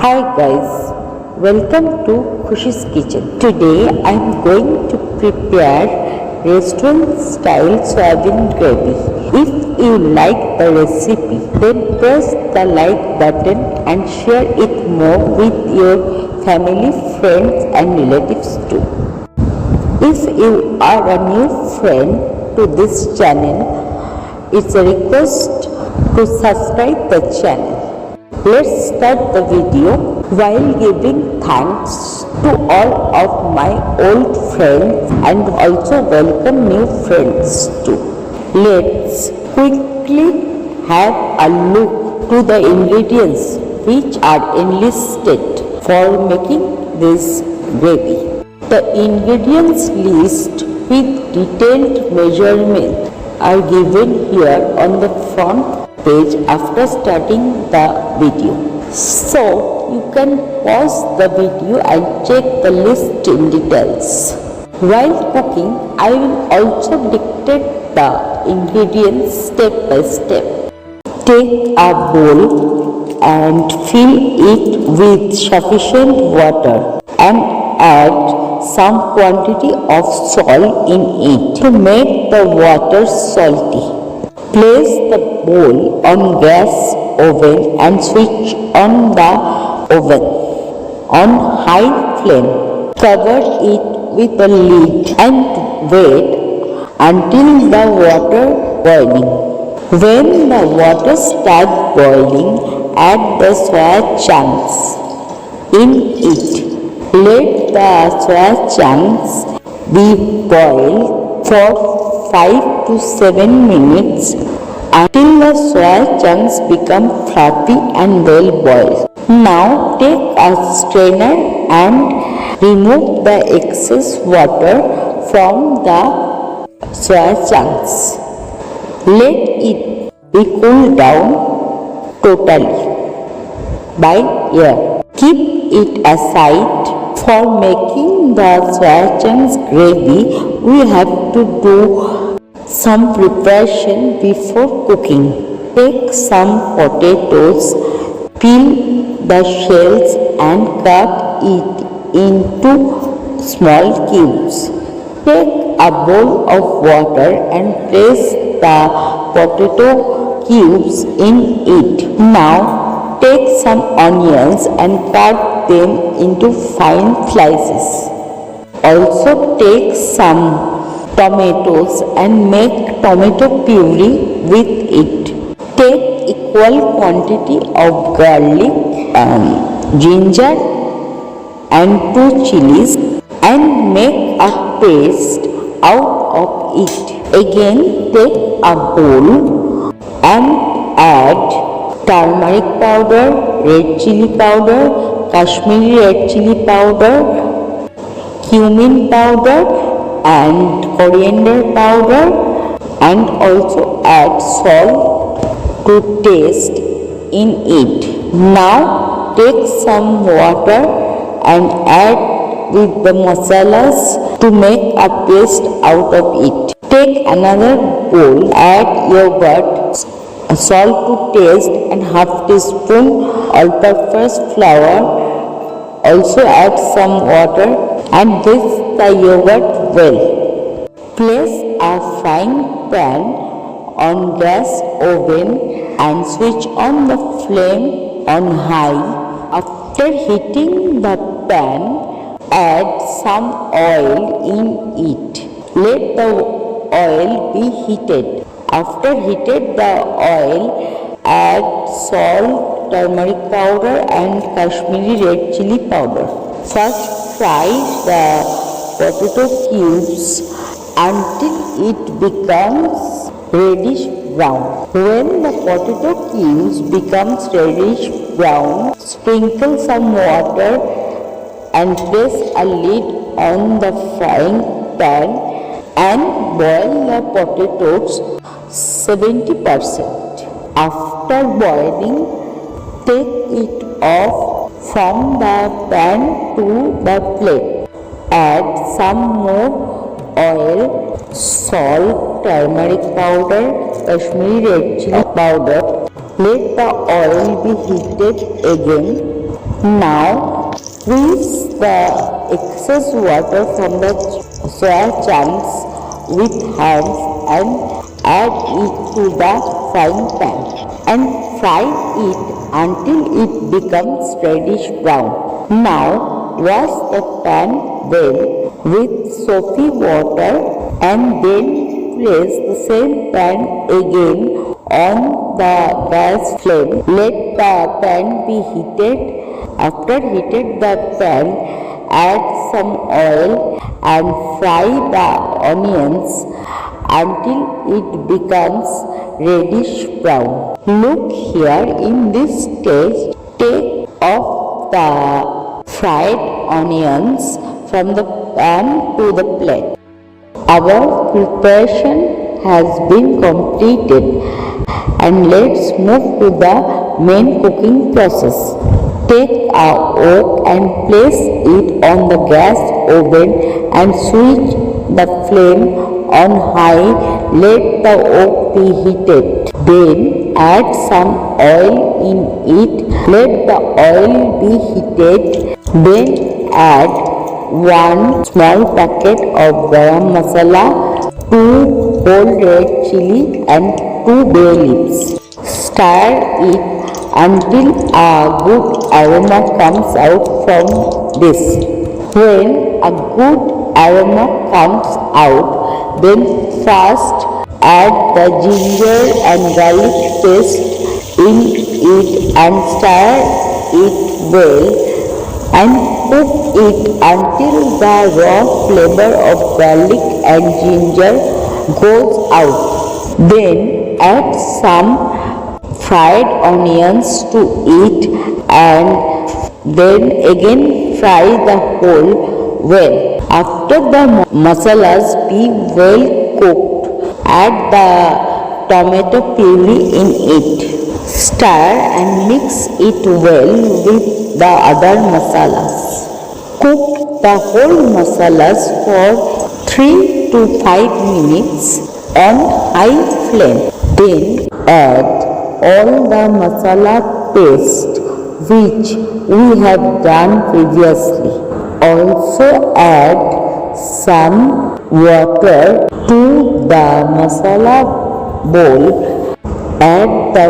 Hi guys, welcome to Khushi's Kitchen. Today I am going to prepare restaurant style soybean gravy. If you like the recipe, then press the like button and share it more with your family, friends and relatives too. If you are a new friend to this channel, it's a request to subscribe the channel. Let's start the video while giving thanks to all of my old friends and also welcome new friends too. Let's quickly have a look to the ingredients which are enlisted for making this gravy. The ingredients list with detailed measurements are given here on the front page after starting the video. So you can pause the video and check the list in details. While cooking, I will also dictate the ingredients step by step. Take a bowl and fill it with sufficient water and add some quantity of salt in it to make the water salty. Place the bowl on gas oven and switch on the oven on high flame. Cover it with a lid and wait until the water boiling. When the water starts boiling, add the soya chunks in it. Let the soya chunks be boiled for 5 to 7 minutes until the soya chunks become fluffy and well boiled. Now take a strainer and remove the excess water from the soya chunks. Let it be cooled down totally by air. Keep it aside. For making the soya chunks gravy, we have to do some preparation before cooking. Take some potatoes, peel the shells and cut it into small cubes. Take a bowl of water and place the potato cubes in it. Now take some onions and cut them into fine slices. Also take some tomatoes and make tomato puree with it. Take equal quantity of garlic, ginger and 2 chilies and make a paste out of it. Again take a bowl and add turmeric powder, red chili powder, Kashmiri red chili powder, cumin powder and coriander powder, and also add salt to taste in it. Now take some water and add with the masalas to make a paste out of it. Take another bowl, add yogurt, salt to taste and half teaspoon all-purpose flour. Also add some water and whisk the yogurt well. Place a frying pan on gas oven and switch on the flame on high. After heating the pan, add some oil in it. Let the oil be heated. After heated the oil, add salt, turmeric powder and Kashmiri red chili powder. First fry the potato cubes until it becomes reddish brown. When the potato cubes becomes reddish brown, sprinkle some water and place a lid on the frying pan and boil the potatoes 70%. After boiling, take it off from the pan to the plate. Add some more oil, salt, turmeric powder, Kashmiri red chili powder. Let the oil be heated again. Now squeeze the excess water from the soya chunks with hands and add it to the frying pan and fry it until it becomes reddish brown. Now wash the pan well with soapy water and then place the same pan again on the gas flame. Let the pan be heated. After heated the pan, add some oil and fry the onions until it becomes reddish brown. Look here, in this stage, take off the fried onions from the pan to the plate. Our preparation has been completed and let's move to the main cooking process. Take a wok and place it on the gas oven and switch the flame on high. Let the wok be heated. Then add some oil in it. Let the oil be heated. Then add 1 small packet of garam masala, 2 whole red chili and 2 bay leaves. Stir it until a good aroma comes out from this. When a good aroma comes out, then first add the ginger and garlic paste in it and stir it well and cook it until the raw flavor of garlic and ginger goes out. Then add some fried onions to it and then again fry the whole well. After the masalas be well cooked, add the tomato puree in it. Stir and mix it well with the other masalas. Cook the whole masalas for 3 to 5 minutes on high flame. Then add all the masala paste which we have done previously. Also add some water to the masala bowl. Add the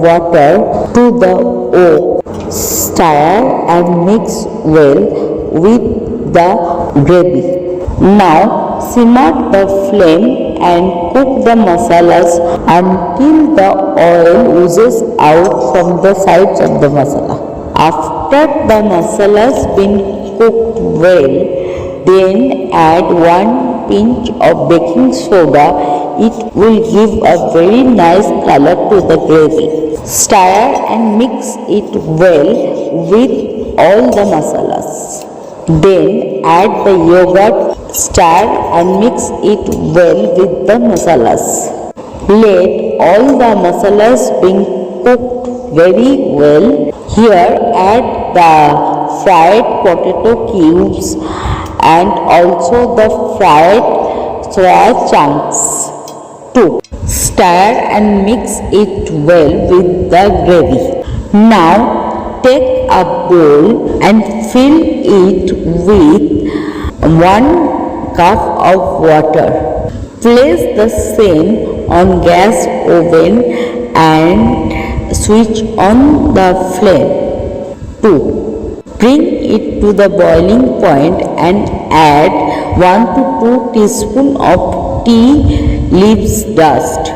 water to the wok. Stir and mix well with the gravy. Now simmer the flame and cook the masalas until the oil oozes out from the sides of the masala. After the masalas been cooked well, then add 1 pinch of baking soda. It will give a very nice color to the gravy. Stir and mix it well with all the masalas. Then add the yogurt. Stir and mix it well with the masalas. Let all the masalas be cooked very well. Here add the fried potato cubes and also the fried soya chunks too. Stir and mix it well with the gravy. Now take a bowl and fill it with 1 cup of water. Place the same on gas oven and switch on the flame. 2. Bring it to the boiling point and add 1 to 2 teaspoons of tea leaves dust.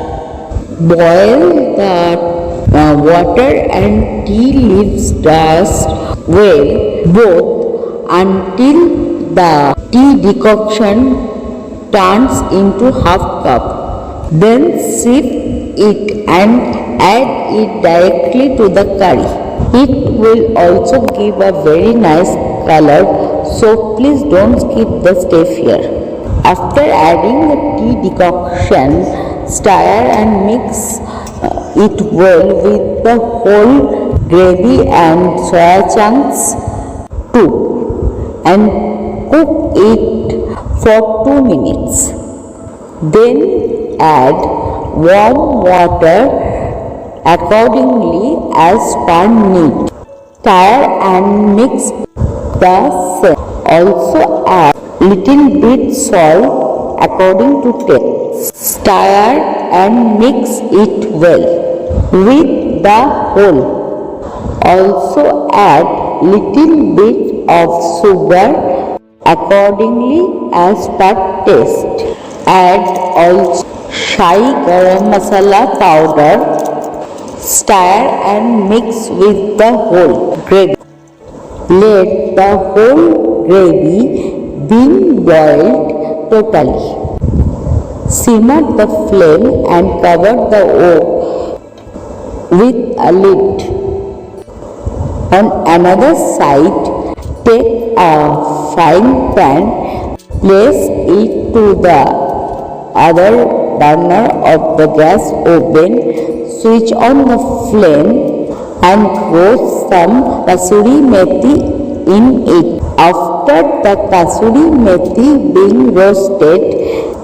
Boil the water and tea leaves dust well both until the tea decoction turns into half cup. Then sift it and add it directly to the curry. It will also give a very nice color, so please don't skip the step here. After adding the tea decoction, stir and mix it well with the whole gravy and soya chunks too and cook it for 2 minutes. Then add warm water accordingly as per need. Stir and mix the same. Also add little bit salt according to taste. Stir and mix it well with the whole. Also add little bit of sugar accordingly as per taste. Add also Shai Garam Masala powder. Stir and mix with the whole gravy. Let the whole gravy be boiled totally. Simmer the flame and cover the wok with a lid. On another side, take a frying pan, place it to the other burner of the gas oven, switch on the flame and roast some kasuri methi in it. After the kasuri methi being roasted,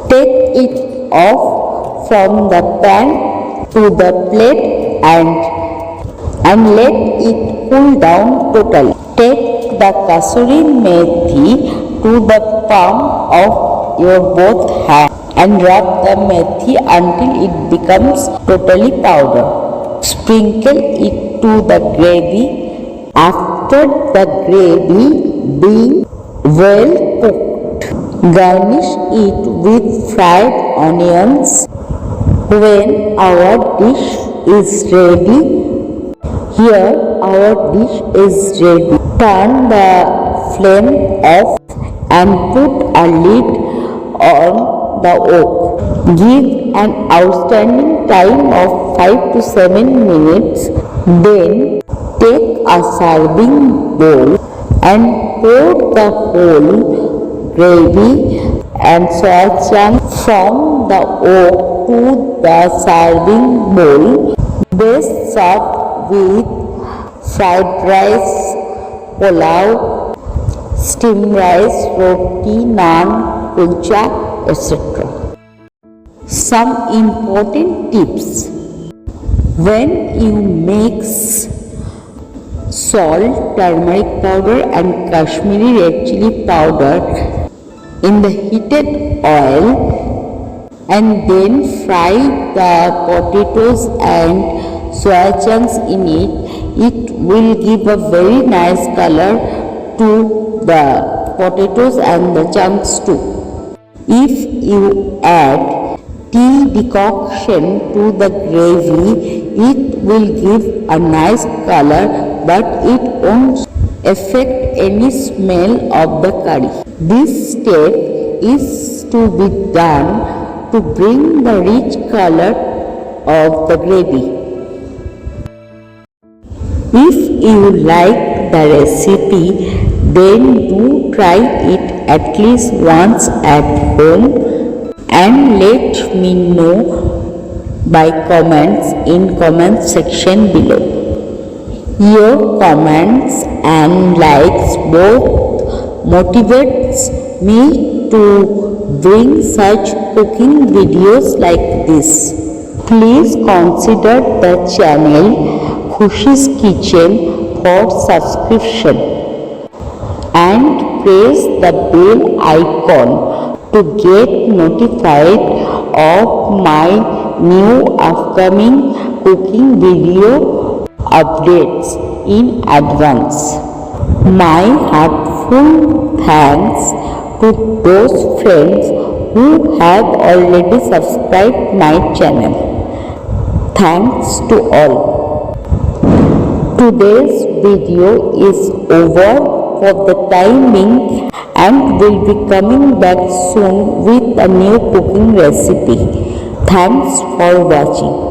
take it off from the pan to the plate and let it cool down totally. Take the kasuri methi to the palm of your both hands and rub the methi until it becomes totally powder. Sprinkle it to the gravy. After the gravy being well cooked, garnish it with fried onions. When our dish is ready, here our dish is ready. Turn the flame off and put a lid on the wok. Give an outstanding time of 5 to 7 minutes. Then take a serving bowl and pour the whole gravy and soya chunks from the wok to the serving bowl. Best serve with fried rice, pulao, steamed rice, roti, naan, kulcha, etc. Some important tips. When you mix salt, turmeric powder and Kashmiri red chili powder in the heated oil and then fry the potatoes and soya chunks in it, it will give a very nice color to the potatoes and the chunks too. If you add tea decoction to the gravy, it will give a nice color, but it won't affect any smell of the curry. This step is to be done to bring the rich color of the gravy. If you like the recipe, then do try it at least once at home and let me know by comments in comment section below. Your comments and likes both motivates me to bring such cooking videos like this. Please consider the channel Khushi's Kitchen for subscription and press the bell icon to get notified of my new upcoming cooking video updates in advance. My heartfelt thanks to those friends who have already subscribed my channel. Thanks to all. Today's video is over for the timing and will be coming back soon with a new cooking recipe. Thanks for watching.